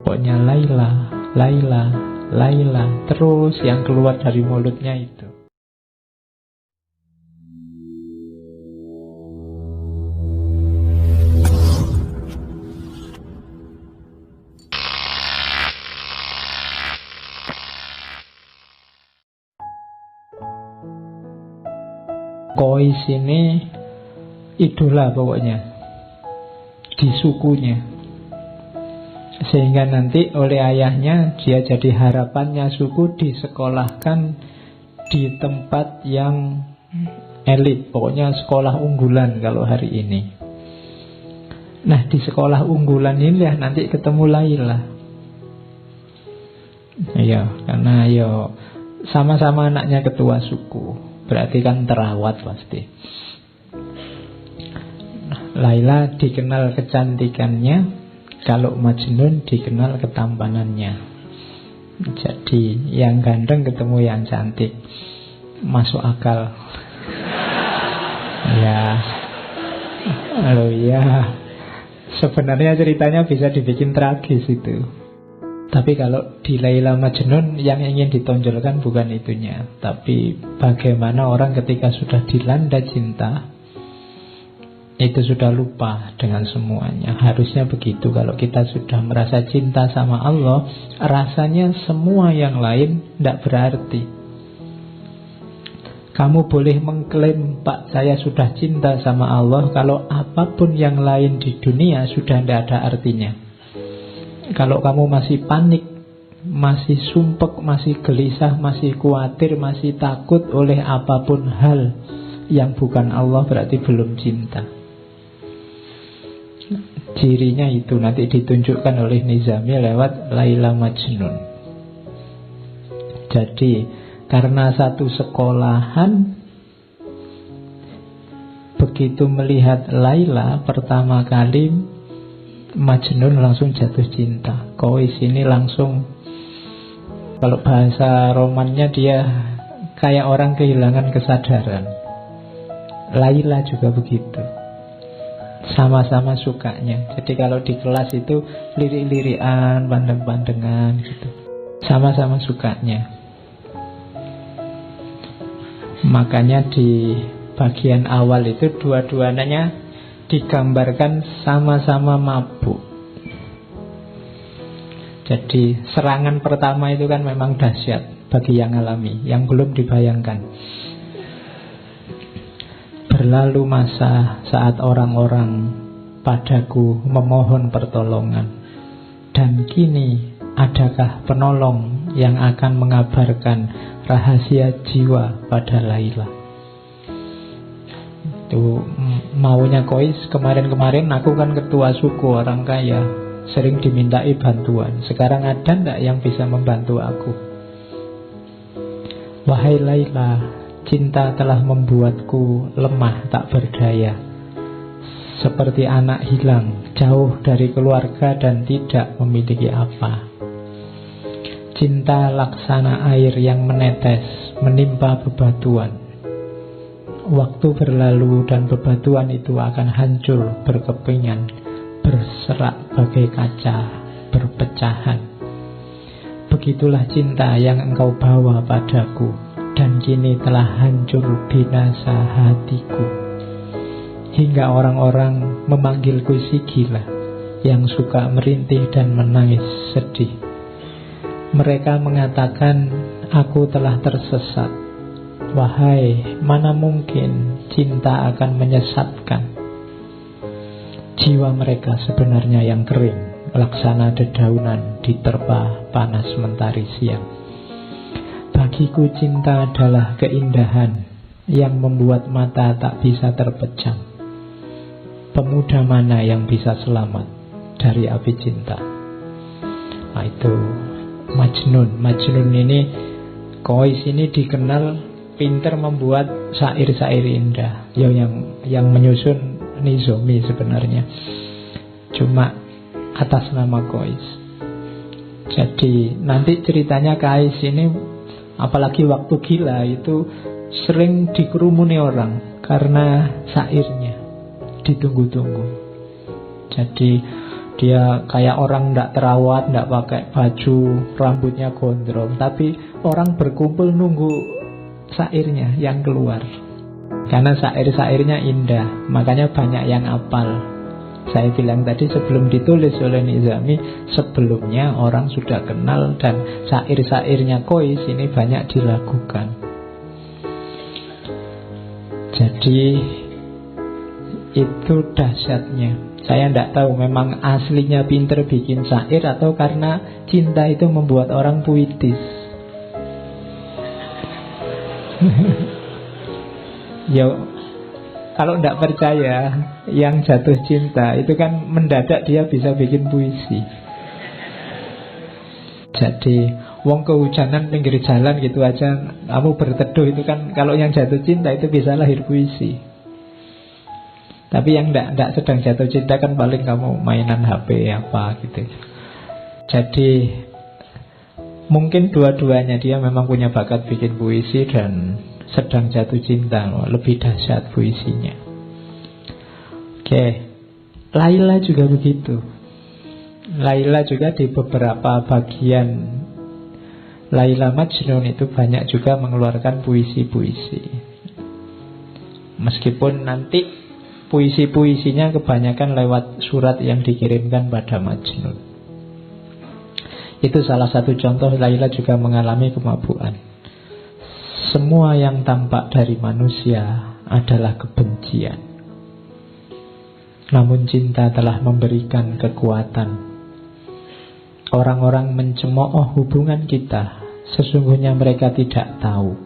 Pokoknya Laila, Laila, Laila, terus yang keluar dari mulutnya itu. Qais ini idola pokoknya di sukunya, sehingga nanti oleh ayahnya dia jadi harapannya suku, disekolahkan di tempat yang elit, pokoknya sekolah unggulan kalau hari ini. Nah, di sekolah unggulan ini ya nanti ketemu Laila. Ya, karena sama-sama anaknya ketua suku, berarti kan terawat pasti. Laila dikenal kecantikannya, kalau Majnun dikenal ketampanannya. Jadi yang ganteng ketemu yang cantik, masuk akal. Ya, ya. Sebenarnya ceritanya bisa dibikin tragis itu. Tapi kalau di Laila Majnun yang ingin ditonjolkan bukan itunya, tapi bagaimana orang ketika sudah dilanda cinta itu sudah lupa dengan semuanya. Harusnya begitu. Kalau kita sudah merasa cinta sama Allah, rasanya semua yang lain tidak berarti. Kamu boleh mengklaim, Pak, saya sudah cinta sama Allah, kalau apapun yang lain di dunia sudah tidak ada artinya. Kalau kamu masih panik, masih sumpek, masih gelisah, masih khawatir, masih takut oleh apapun hal yang bukan Allah, berarti belum cinta. Cirinya itu nanti ditunjukkan oleh Nizami lewat Laila Majnun. Jadi karena satu sekolahan, begitu melihat Laila pertama kali, Majnun langsung jatuh cinta. Qais ini langsung, kalau bahasa romannya dia kayak orang kehilangan kesadaran. Laila juga begitu, sama-sama sukanya. Jadi kalau di kelas itu lirik-lirikan, pandang-pandangan gitu, sama-sama sukanya. Makanya di bagian awal itu dua-duanya digambarkan sama-sama mabuk. Jadi serangan pertama itu kan memang dahsyat bagi yang alami, yang belum dibayangkan. Berlalu masa saat orang-orang padaku memohon pertolongan, dan kini adakah penolong yang akan mengabarkan rahasia jiwa pada Laila. Itu maunya Qais. Kemarin-kemarin aku kan ketua suku, orang kaya, sering dimintai bantuan. Sekarang ada enggak yang bisa membantu aku? Wahai Laila, cinta telah membuatku lemah tak berdaya, seperti anak hilang, jauh dari keluarga dan tidak memiliki apa. Cinta laksana air yang menetes menimpa bebatuan. Waktu berlalu dan bebatuan itu akan hancur berkepingan, berserak bagai kaca, berpecahan. Begitulah cinta yang engkau bawa padaku, dan kini telah hancur binasa hatiku. Hingga orang-orang memanggilku si gila, yang suka merintih dan menangis sedih. Mereka mengatakan aku telah tersesat. Wahai, mana mungkin cinta akan menyesatkan. Jiwa mereka sebenarnya yang kering, laksana dedaunan diterpa panas mentari siang. Bagiku cinta adalah keindahan yang membuat mata tak bisa terpejam. Pemuda mana yang bisa selamat dari api cinta? Nah, itu Majnun. Majnun ini, Qais ini dikenal pintar membuat syair-syair indah. Yang menyusun Nizami sebenarnya, cuma atas nama Qais. Jadi nanti ceritanya Qais ini, apalagi waktu gila itu sering dikerumuni orang karena syairnya ditunggu-tunggu. Jadi Dia kayak orang tidak terawat, tidak pakai baju, rambutnya gondrong, tapi orang berkumpul nunggu syairnya yang keluar. Karena syair-syairnya indah, makanya banyak yang hafal. Saya bilang tadi sebelum ditulis oleh Nizami, sebelumnya orang sudah kenal dan syair-syairnya Kois ini banyak dilakukan. Jadi itu dahsyatnya. Saya tidak tahu memang aslinya pinter bikin syair atau karena cinta itu membuat orang puitis. Ya, kalau tidak percaya, yang jatuh cinta itu kan mendadak dia bisa bikin puisi. Jadi wong kehujanan pinggir jalan gitu aja, kamu berteduh itu kan, kalau yang jatuh cinta itu bisa lahir puisi. Tapi yang tidak sedang jatuh cinta kan paling kamu mainan HP apa gitu. Jadi mungkin dua-duanya, dia memang punya bakat bikin puisi dan sedang jatuh cinta, lebih dahsyat puisinya. Oke, Laila juga begitu. Laila juga di beberapa bagian Laila Majnun itu banyak juga mengeluarkan puisi-puisi. Meskipun nanti puisi-puisinya kebanyakan lewat surat yang dikirimkan pada Majnun. Itu salah satu contoh Laila juga mengalami kemabuan. Semua yang tampak dari manusia adalah kebencian. Namun cinta telah memberikan kekuatan. Orang-orang mencemooh hubungan kita, sesungguhnya mereka tidak tahu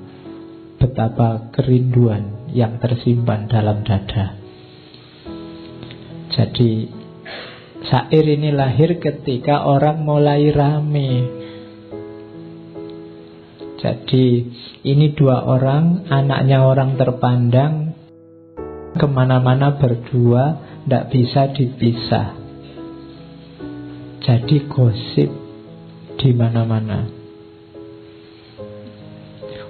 betapa kerinduan yang tersimpan dalam dada. Jadi syair ini lahir ketika orang mulai rame. Jadi ini dua orang, anaknya orang terpandang, kemana-mana berdua, tidak bisa dipisah. Jadi gosip di mana-mana.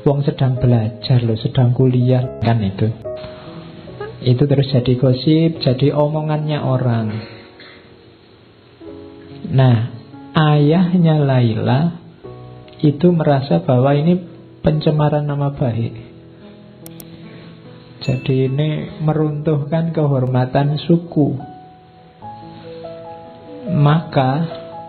Wong sedang belajar loh, sedang kuliah kan itu. Itu terus jadi gosip, jadi omongannya orang. Nah, ayahnya Laila itu merasa bahwa ini pencemaran nama baik. Jadi ini meruntuhkan kehormatan suku. Maka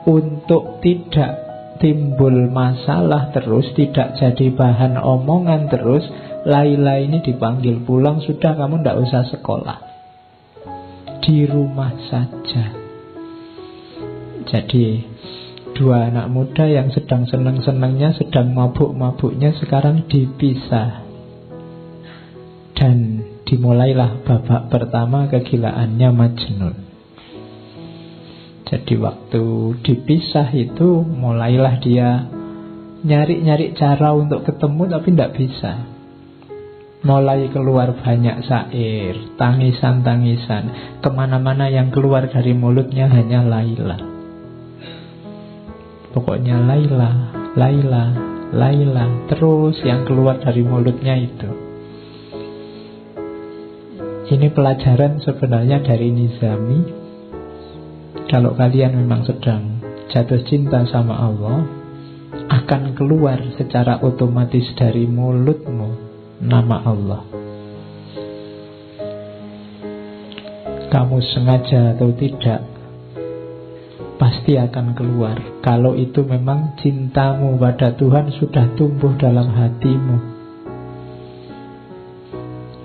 untuk tidak timbul masalah terus, tidak jadi bahan omongan terus, Laila ini dipanggil pulang. Sudah, kamu tidak usah sekolah, di rumah saja. Jadi dua anak muda yang sedang senang-senangnya, sedang mabuk-mabuknya, sekarang dipisah. Dan dimulailah babak pertama kegilaannya Majnun. Jadi waktu dipisah itu mulailah dia nyari-nyari cara untuk ketemu, tapi tidak bisa. Mulai keluar banyak syair, tangisan-tangisan. Kemana-mana yang keluar dari mulutnya hanya Laila. Pokoknya Laila, Laila, Laila. Terus yang keluar dari mulutnya itu. Ini pelajaran sebenarnya dari Nizami. Kalau kalian memang sedang jatuh cinta sama Allah, akan keluar secara otomatis dari mulutmu nama Allah. Kamu sengaja atau tidak, pasti akan keluar. Kalau itu memang cintamu pada Tuhan sudah tumbuh dalam hatimu,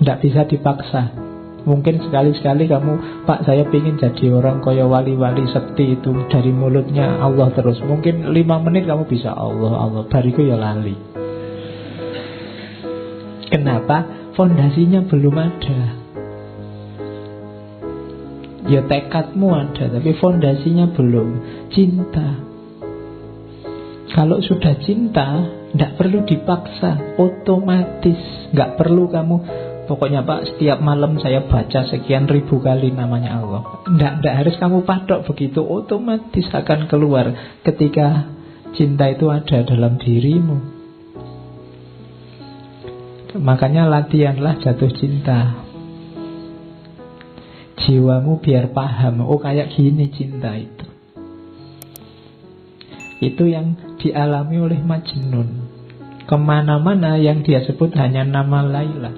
tidak bisa dipaksa. Mungkin sekali-sekali kamu, Pak, saya ingin jadi orang kaya wali-wali sekti itu, dari mulutnya Allah terus. Mungkin 5 menit kamu bisa Allah, Allah, bariku ya lali. Kenapa? Fondasinya belum ada. Ya tekadmu ada, tapi fondasinya belum. Cinta. Kalau sudah cinta, tidak perlu dipaksa, otomatis. Tidak perlu kamu, pokoknya Pak, setiap malam saya baca sekian ribu kali namanya Allah. Tidak harus kamu patok begitu, otomatis akan keluar ketika cinta itu ada dalam dirimu. Makanya latihanlah jatuh cinta. Jiwamu biar paham, oh kayak gini cinta itu. Itu yang dialami oleh Majnun. Kemana-mana yang dia sebut hanya nama Laila.